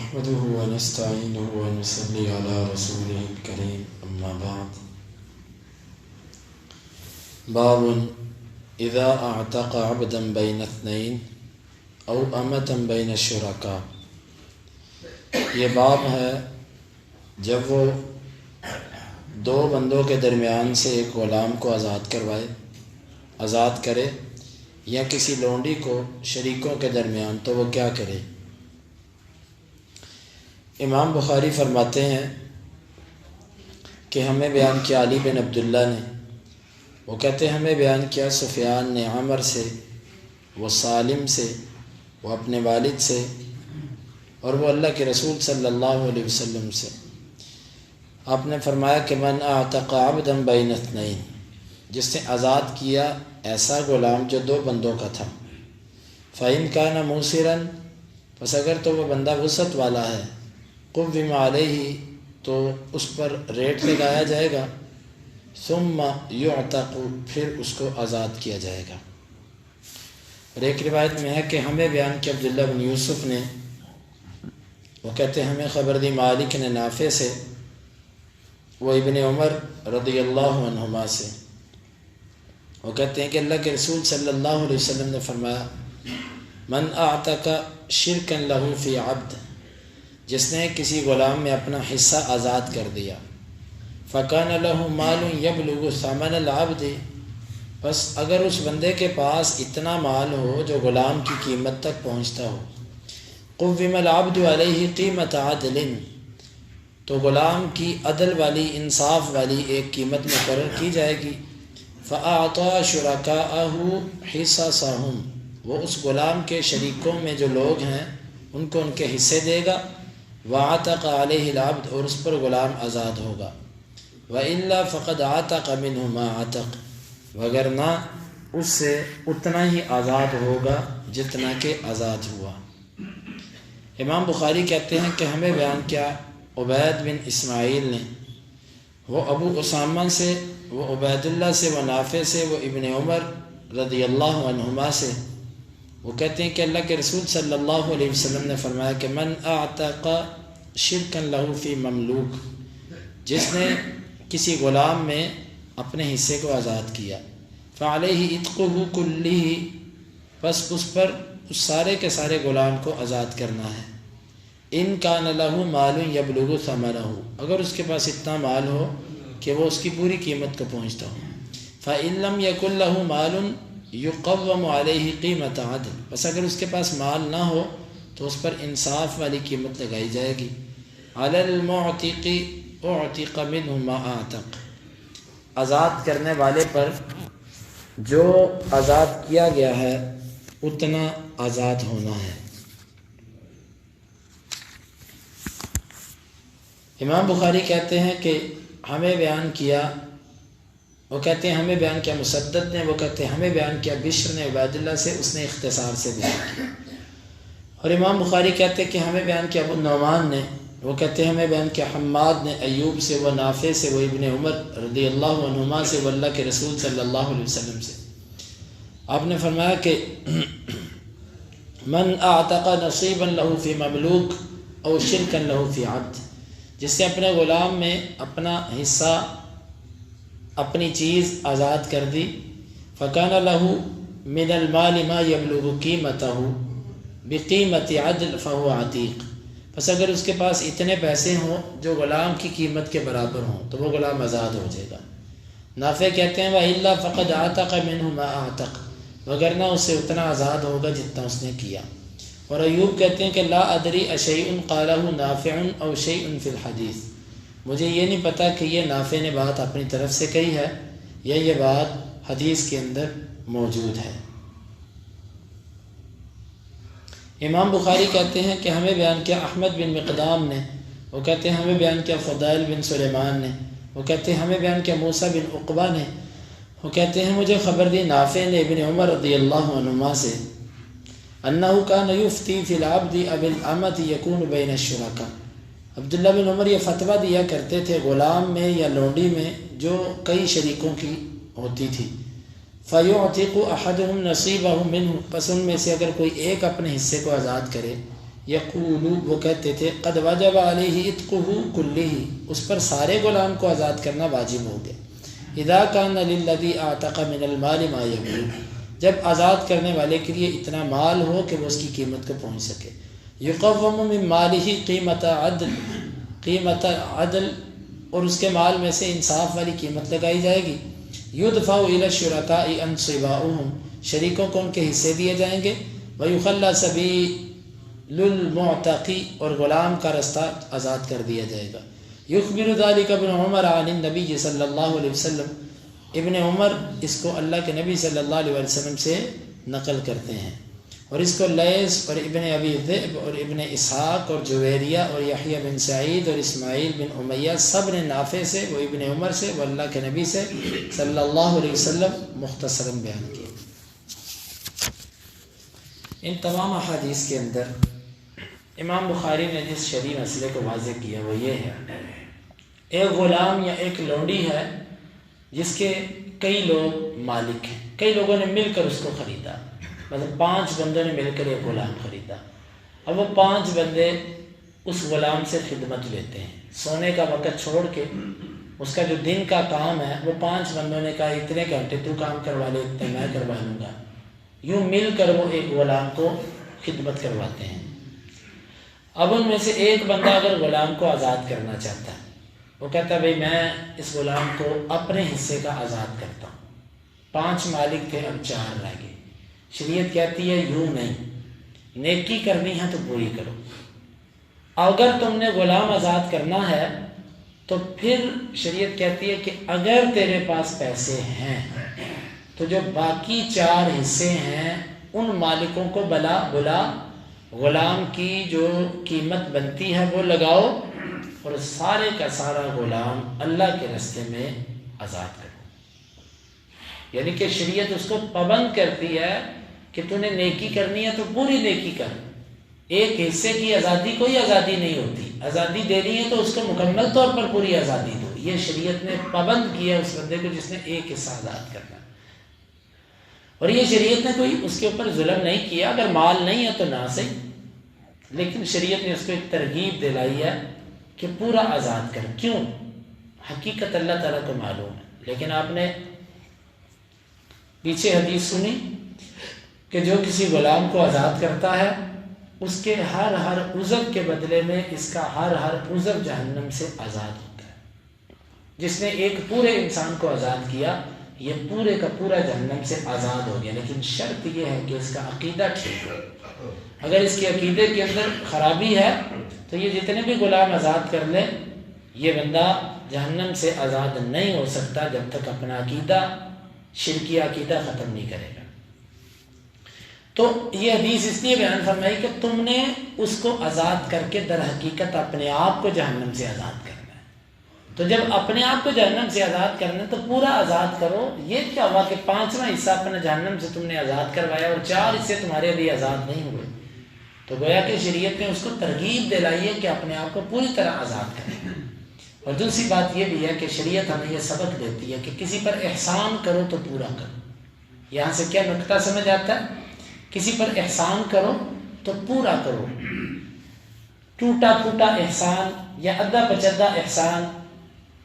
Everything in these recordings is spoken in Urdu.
نحمده ونستعينه ونصلي على رسوله الكريم أما بعد باب إذا أعتق عبدا بين اثنين أو أمة بين الشركاء. یہ باب ہے جب وہ دو بندوں کے درمیان سے ایک غلام کو آزاد کرے یا کسی لونڈی کو شریکوں کے درمیان، تو وہ کیا کرے؟ امام بخاری فرماتے ہیں کہ ہمیں بیان کیا علی بن عبداللہ نے، وہ کہتے ہیں ہمیں بیان کیا سفیان نے عمر سے، وہ سالم سے، وہ اپنے والد سے، اور وہ اللہ کے رسول صلی اللہ علیہ وسلم سے۔ آپ نے فرمایا کہ من اعتق عبدا بین اثنین، جس نے آزاد کیا ایسا غلام جو دو بندوں کا تھا، فإن کان موسرا، پس اگر تو وہ بندہ وسعت والا ہے، قوم علیہ، تو اس پر ریٹ لگایا جائے گا، ثم یعتق، پھر اس کو آزاد کیا جائے گا۔ اور ایک روایت میں ہے کہ ہمیں بیان کیا عبداللہ بن یوسف نے، وہ کہتے ہیں ہمیں خبر دی مالک نے نافع سے، وہ ابن عمر رضی اللہ عنہما سے، وہ کہتے ہیں کہ اللہ کے رسول صلی اللہ علیہ وسلم نے فرمایا من اعتق شرکا لہ فی عبد، جس نے کسی غلام میں اپنا حصہ آزاد کر دیا، فکان لہ مال یبلغ ثمن العبد، بس اگر اس بندے کے پاس اتنا مال ہو جو غلام کی قیمت تک پہنچتا ہو، قوم العبد علیہ قیمت عدل، تو غلام کی عدل والی، انصاف والی ایک قیمت مقرر کی جائے گی، فأعطى شرکاءہ حصصہم، وہ اس غلام کے شریکوں میں جو لوگ ہیں ان کو ان کے حصے دے گا، وعتق علیہ العبد، اور اس پر غلام آزاد ہوگا، وإلا فقد عتق منہ ما عتق، وگرنہ اس سے اتنا ہی آزاد ہوگا جتنا کہ آزاد ہوا۔ امام بخاری کہتے ہیں کہ ہمیں بیان کیا عبید بن اسماعیل نے، وہ ابو اسامہ سے، وہ عبید اللہ سے، وہ نافع سے، وہ ابن عمر رضی اللہ عنہما سے، وہ کہتے ہیں کہ اللہ کے رسول صلی اللہ علیہ وسلم نے فرمایا کہ من اعتق شرکا لہ فی مملوک، جس نے کسی غلام میں اپنے حصے کو آزاد کیا، فعلیہ عتقہ کلہ، بس اس پر اس سارے کے سارے غلام کو آزاد کرنا ہے، ان کان لہ مال یبلغ ثمنہ، اگر اس کے پاس اتنا مال ہو کہ وہ اس کی پوری قیمت کو پہنچتا ہو، فإن لم یکن لہ مال یقوم علیہ قیمت عدل، بس اگر اس کے پاس مال نہ ہو تو اس پر انصاف والی قیمت لگائی جائے گی، علی المعتق اعتق منہ ما اعتق، آزاد کرنے والے پر جو آزاد کیا گیا ہے اتنا آزاد ہونا ہے۔ امام بخاری کہتے ہیں کہ ہمیں بیان کیا، وہ کہتے ہیں ہمیں بیان کیا مسدد نے، وہ کہتے ہیں ہمیں بیان کیا بشر نے عبید اللہ سے، اس نے اختصار سے بیان کیا۔ اور امام بخاری کہتے ہیں کہ ہمیں بیان کیا ابو النعمان نے، وہ کہتے ہیں ہمیں بیان کیا حماد نے ایوب سے، وہ نافع سے، وہ ابن عمر رضی اللہ عنہما سے، وہ اللہ کے رسول صلی اللہ علیہ وسلم سے۔ آپ نے فرمایا کہ من اعتق نصیبا لہ فی مملوک او شرکا لہ فی عبد، جس نے اپنے غلام میں اپنا حصہ، اپنی چیز آزاد کر دی، فکان لہ من المال ما یبلغ قیمتہ بقیمت عدل فہو عتیق، پس اگر اس کے پاس اتنے پیسے ہوں جو غلام کی قیمت کے برابر ہوں تو وہ غلام آزاد ہو جائے گا۔ نافع کہتے ہیں وإلا فقد عتق منہ ما اعتق، وگرنہ اس سے اتنا آزاد ہوگا جتنا اس نے کیا۔ اور ایوب کہتے ہیں کہ لا ادری اشیء قالہ نافع او شیء فی الحدیث، مجھے یہ نہیں پتا کہ یہ نافع نے بات اپنی طرف سے کہی ہے یا یہ بات حدیث کے اندر موجود ہے۔ امام بخاری کہتے ہیں کہ ہمیں بیان کیا احمد بن مقدام نے، وہ کہتے ہیں ہمیں بیان کیا فضائل بن سلیمان نے، وہ کہتے ہیں ہمیں بیان کیا موسیٰ بن عقبہ نے، وہ کہتے ہیں مجھے خبر دی نافع نے ابن عمر رضی اللہ عنہما سے، انہ کان یفتی فی العبد اب الامۃ یکون بین الشرکاء، عبداللہ بن عمر یہ فتویٰ دیا کرتے تھے غلام میں یا لونڈی میں جو کئی شریکوں کی ہوتی تھی، فَيُعْتِقُ أَحَدُهُمْ نَصِيبَهُ مِنْهُ، پس ان میں سے اگر کوئی ایک اپنے حصے کو آزاد کرے، یقول وہ کہتے تھے قد وجب علیہ اتقہ کلہ اس پر سارے غلام کو آزاد کرنا واجب ہو گیا. اذا کان للذی اعتق من المال ما یبلغ جب آزاد کرنے والے کے لیے اتنا مال ہو کہ وہ اس کی قیمت کو پہنچ سکے. یقوم من مالہ قیمت عدل اور اس کے مال میں سے انصاف والی قیمت لگائی جائے گی. یدفع الی الشرکاء انصباؤہم شریکوں کو ان کے حصے دیے جائیں گے. ویخلی سبیل المعتق اور غلام کا رستہ آزاد کر دیا جائے گا. یخبر ذلک ابن عمر عن النبی صلی اللہ علیہ وسلم ابن عمر اس کو اللہ کے نبی صلی اللہ علیہ وسلم سے نقل کرتے ہیں. اور اس کو لیث اور ابن ابی ذئب اور ابن اسحاق اور جویریہ اور یحییٰ بن سعید اور اسماعیل بن امیہ سب نے نافع سے وہ ابن عمر سے وہ اللہ کے نبی سے صلی اللہ علیہ وسلم مختصراً بیان کیا. ان تمام احادیث کے اندر امام بخاری نے جس شرعی مسئلے کو واضح کیا وہ یہ ہے ایک غلام یا ایک لونڈی ہے جس کے کئی لوگ مالک ہیں. کئی لوگوں نے مل کر اس کو خریدا. مطلب 5 بندوں نے مل کر ایک غلام خریدا. اب وہ 5 بندے اس غلام سے خدمت لیتے ہیں. سونے کا وقت چھوڑ کے اس کا جو دن کا کام ہے وہ 5 بندوں نے کہا اتنے گھنٹے تو کام کروا لے اتنے میں کروا لوں گا. یوں مل کر وہ ایک غلام کو خدمت کرواتے ہیں. اب ان میں سے ایک بندہ اگر غلام کو آزاد کرنا چاہتا ہے وہ کہتا ہے بھئی میں اس غلام کو اپنے حصے کا آزاد کرتا ہوں. 5 مالک تھے اب 4 رہ گئے. شریعت کہتی ہے یوں نہیں, نیکی کرنی ہے تو پوری کرو. اگر تم نے غلام آزاد کرنا ہے تو پھر شریعت کہتی ہے کہ اگر تیرے پاس پیسے ہیں تو جو باقی 4 حصے ہیں ان مالکوں کو بلا غلام کی جو قیمت بنتی ہے وہ لگاؤ اور سارے کا سارا غلام اللہ کے راستے میں آزاد کرو. یعنی کہ شریعت اس کو پابند کرتی ہے کہ تو نے نیکی کرنی ہے تو پوری نیکی کر. ایک حصے کی آزادی کوئی آزادی نہیں ہوتی. آزادی دینی ہے تو اس کو مکمل طور پر پوری آزادی دو. یہ شریعت نے پابند کیا اس بندے کو جس نے ایک حصہ آزاد کرنا. اور یہ شریعت نے کوئی اس کے اوپر ظلم نہیں کیا. اگر مال نہیں ہے تو نہ صحیح, لیکن شریعت نے اس کو ایک ترغیب دلائی ہے کہ پورا آزاد کر. کیوں؟ حقیقت اللہ تعالیٰ کو معلوم ہے. لیکن آپ نے پیچھے حدیث سنی کہ جو کسی غلام کو آزاد کرتا ہے اس کے ہر عضو کے بدلے میں اس کا ہر عضو جہنم سے آزاد ہوتا ہے. جس نے ایک پورے انسان کو آزاد کیا یہ پورے کا پورا جہنم سے آزاد ہو گیا. لیکن شرط یہ ہے کہ اس کا عقیدہ ٹھیک ہو. اگر اس کے عقیدے کے اندر خرابی ہے تو یہ جتنے بھی غلام آزاد کر لے یہ بندہ جہنم سے آزاد نہیں ہو سکتا جب تک اپنا عقیدہ شرکی عقیدہ ختم نہیں کرے گا. تو یہ حدیث اس لیے بیان فرمائی کہ تم نے اس کو آزاد کر کے در حقیقت اپنے آپ کو جہنم سے آزاد کرنا ہے. تو جب اپنے آپ کو جہنم سے آزاد کرنا ہے تو پورا آزاد کرو. یہ کیا ہوا کہ 5واں حصہ اپنا جہنم سے تم نے آزاد کروایا اور 4 حصے تمہارے ابھی آزاد نہیں ہوئے. تو گویا کہ شریعت نے اس کو ترغیب دلائی ہے کہ اپنے آپ کو پوری طرح آزاد کریں. اور دوسری بات یہ بھی ہے کہ شریعت ہمیں یہ سبق دیتی ہے کہ کسی پر احسان کرو تو پورا کرو. یہاں سے کیا نقطہ سمجھ آتا ہے؟ کسی پر احسان کرو تو پورا کرو. ٹوٹا پھوٹا احسان یا ادھا پچدھا احسان,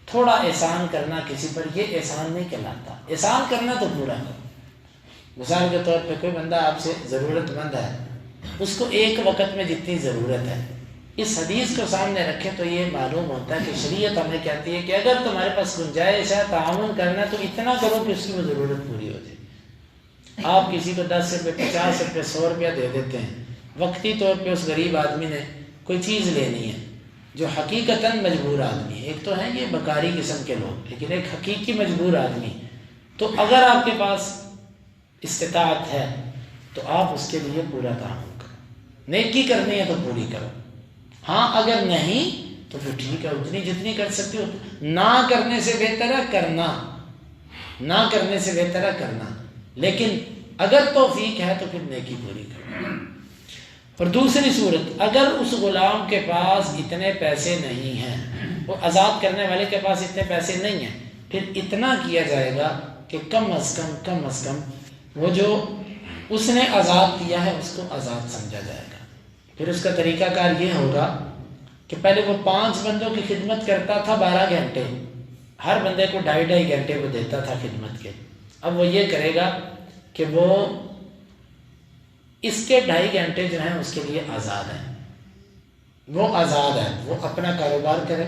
تھوڑا احسان کرنا کسی پر, یہ احسان نہیں کہلاتا. احسان کرنا تو پورا کرو. مثال کے طور پہ کوئی بندہ آپ سے ضرورت مند ہے, اس کو ایک وقت میں جتنی ضرورت ہے اس حدیث کو سامنے رکھیں تو یہ معلوم ہوتا ہے کہ شریعت ہمیں کہتی ہے کہ اگر تمہارے پاس گنجائش ہے تعاون کرنا تو اتنا کرو کہ اس کی وہ ضرورت پوری ہو جائے. آپ کسی کو 10 روپے 50 روپے 100 روپیہ دے دیتے ہیں, وقتی طور پہ اس غریب آدمی نے کوئی چیز لینی ہے جو حقیقتاً مجبور آدمی ہے. ایک تو ہے یہ بکاری قسم کے لوگ, لیکن ایک حقیقی مجبور آدمی. تو اگر آپ کے پاس استطاعت ہے تو آپ اس کے لیے پورا تعاون کرو. نیکی کرنی ہے تو پوری کرو. ہاں اگر نہیں تو پھر ٹھیک ہے, اتنی جتنی کر سکتی ہو. نہ کرنے سے بہتر ہے کرنا, نہ کرنے سے بہتر ہے کرنا. لیکن اگر توفیق ہے تو پھر نیکی پوری کرو. اور دوسری صورت, اگر اس غلام کے پاس اتنے پیسے نہیں ہیں, وہ آزاد کرنے والے کے پاس اتنے پیسے نہیں ہیں, پھر اتنا کیا جائے گا کہ کم از کم وہ جو اس نے آزاد کیا ہے اس کو آزاد سمجھا جائے گا. پھر اس کا طریقہ کار یہ ہوگا کہ پہلے وہ 5 بندوں کی خدمت کرتا تھا 12 گھنٹے، ہر بندے کو 2.5 گھنٹے وہ دیتا تھا خدمت کے. اب وہ یہ کرے گا کہ وہ اس کے 2.5 گھنٹے جو ہیں اس کے لیے آزاد ہیں، وہ آزاد ہے، وہ اپنا کاروبار کرے،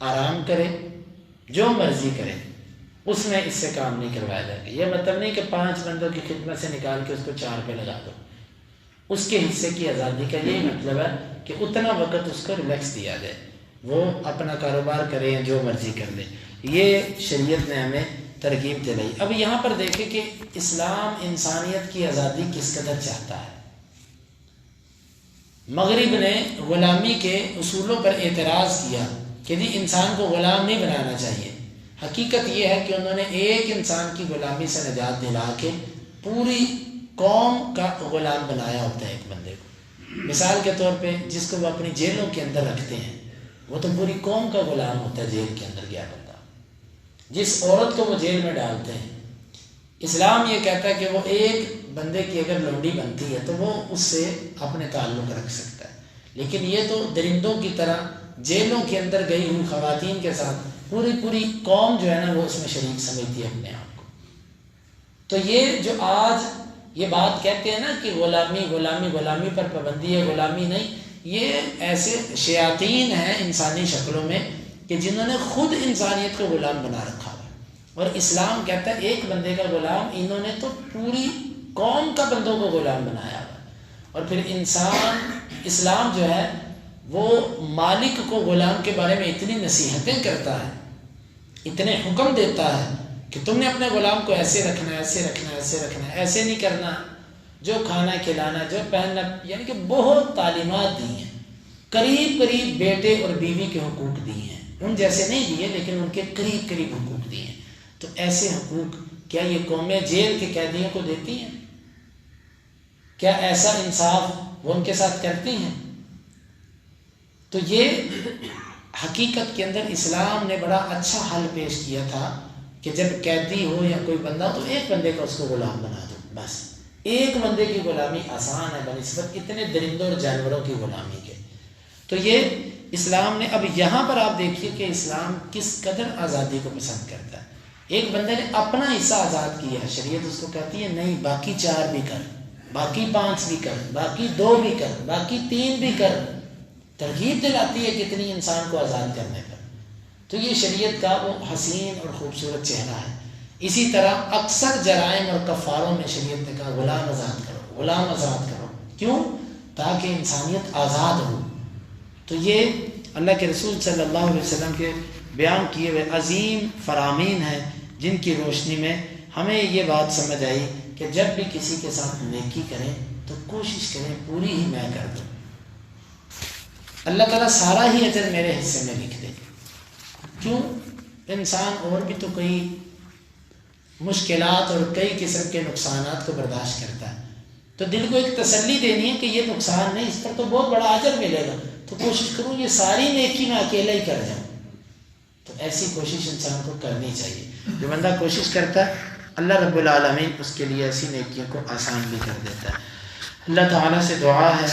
آرام کرے، جو مرضی کرے، اس میں اس سے کام نہیں کروایا جائے گا. یہ مطلب نہیں کہ 5 بندوں کی خدمت سے نکال کے اس کو 4 پہ لگا دو. اس کے حصے کی آزادی کا یہی مطلب ہے کہ اتنا وقت اس کو ریلیکس دیا جائے، وہ اپنا کاروبار کرے یا جو مرضی کر لے. یہ شریعت نے ہمیں ترغیب دلائی. اب یہاں پر دیکھیں کہ اسلام انسانیت کی آزادی کس قدر چاہتا ہے. مغرب نے غلامی کے اصولوں پر اعتراض کیا کہ جی انسان کو غلام نہیں بنانا چاہیے. حقیقت یہ ہے کہ انہوں نے ایک انسان کی غلامی سے نجات دلا کے پوری قوم کا غلام بنایا ہوتا ہے ایک بندے کو. مثال کے طور پہ جس کو وہ اپنی جیلوں کے اندر رکھتے ہیں وہ تو پوری قوم کا غلام ہوتا ہے. جیل کے اندر گیا بندہ، جس عورت کو وہ جیل میں ڈالتے ہیں، اسلام یہ کہتا ہے کہ وہ ایک بندے کی اگر لونڈی بنتی ہے تو وہ اس سے اپنے تعلق رکھ سکتا ہے. لیکن یہ تو درندوں کی طرح جیلوں کے اندر گئی ہوئی خواتین کے ساتھ پوری قوم جو ہے نا وہ اس میں شریک سمجھتی ہے اپنے آپ کو. تو یہ جو آج یہ بات کہتے ہیں نا کہ غلامی پر پابندی ہے، غلامی نہیں، یہ ایسے شیاطین ہیں انسانی شکلوں میں کہ جنہوں نے خود انسانیت کو غلام بنا رکھا ہے. اور اسلام کہتا ہے ایک بندے کا غلام، انہوں نے تو پوری قوم کا بندوں کو غلام بنایا ہوا. اور پھر اسلام جو ہے وہ مالک کو غلام کے بارے میں اتنی نصیحتیں کرتا ہے، اتنے حکم دیتا ہے کہ تم نے اپنے غلام کو ایسے رکھنا ہے، ایسے رکھنا ہے، ایسے رکھنا ہے، ایسے نہیں کرنا، جو کھانا کھلانا، جو پہننا، یعنی کہ بہت تعلیمات دی ہیں. قریب بیٹے اور بیوی کے حقوق دیے ہیں، ان جیسے نہیں دیے لیکن ان کے قریب حقوق دیے ہیں. تو ایسے حقوق کیا یہ قومیں جیل کے قیدیوں کو دیتی ہیں؟ کیا ایسا انصاف وہ ان کے ساتھ کرتی ہیں؟ تو یہ حقیقت کے اندر اسلام نے بڑا اچھا حل پیش کیا تھا کہ جب قیدی ہو یا کوئی بندہ تو ایک بندے کا اس کو غلام بنا دو. بس ایک بندے کی غلامی آسان ہے بنسبت اتنے درندوں اور جانوروں کی غلامی کے. تو یہ اسلام نے، اب یہاں پر آپ دیکھیے کہ اسلام کس قدر آزادی کو پسند کرتا ہے. ایک بندے نے اپنا حصہ آزاد کیا ہے، شریعت اس کو کہتی ہے نہیں باقی 4 بھی کر، باقی 5 بھی کر، باقی 2 بھی کر، باقی 3 بھی کر. ترغیب دلاتی ہے کتنی انسان کو آزاد کرنے پر. تو یہ شریعت کا وہ حسین اور خوبصورت چہرہ ہے. اسی طرح اکثر جرائم اور کفاروں میں شریعت نے کہا غلام آزاد کرو، غلام آزاد کرو. کیوں؟ تاکہ انسانیت آزاد ہو. تو یہ اللہ کے رسول صلی اللہ علیہ وسلم کے بیان کیے ہوئے عظیم فرامین ہیں جن کی روشنی میں ہمیں یہ بات سمجھ آئی کہ جب بھی کسی کے ساتھ نیکی کریں تو کوشش کریں پوری ہی میں کر دوں. اللہ تعالیٰ سارا ہی اجر میرے حصے میں لکھ دے. کیوں؟ انسان اور بھی تو کئی مشکلات اور کئی قسم کے نقصانات کو برداشت کرتا ہے. تو دل کو ایک تسلی دینی ہے کہ یہ نقصان نہیں، اس پر تو بہت بڑا اجر ملے گا. تو کوشش کروں یہ ساری نیکی میں اکیلا ہی کر جاؤں. تو ایسی کوشش انسان کو کرنی چاہیے. جو بندہ کوشش کرتا ہے اللہ رب العالمین اس کے لیے ایسی نیکیوں کو آسان بھی کر دیتا ہے. اللہ تعالیٰ سے دعا ہے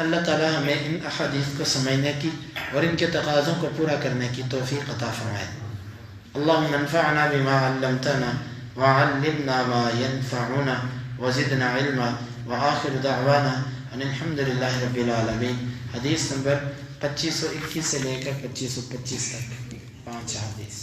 اللہ تعالیٰ ہمیں ان احادیث کو سمجھنے کی اور ان کے تقاضوں کو پورا کرنے کی توفیق عطا فرمائے. اللہم انفعنا بما علمتنا وعلمنا ما ينفعنا وزدنا علما وآخر دعوانا ان الحمد للہ رب العالمین. حدیث نمبر 2521 سے لے کر 2525 تک 5 حدیث.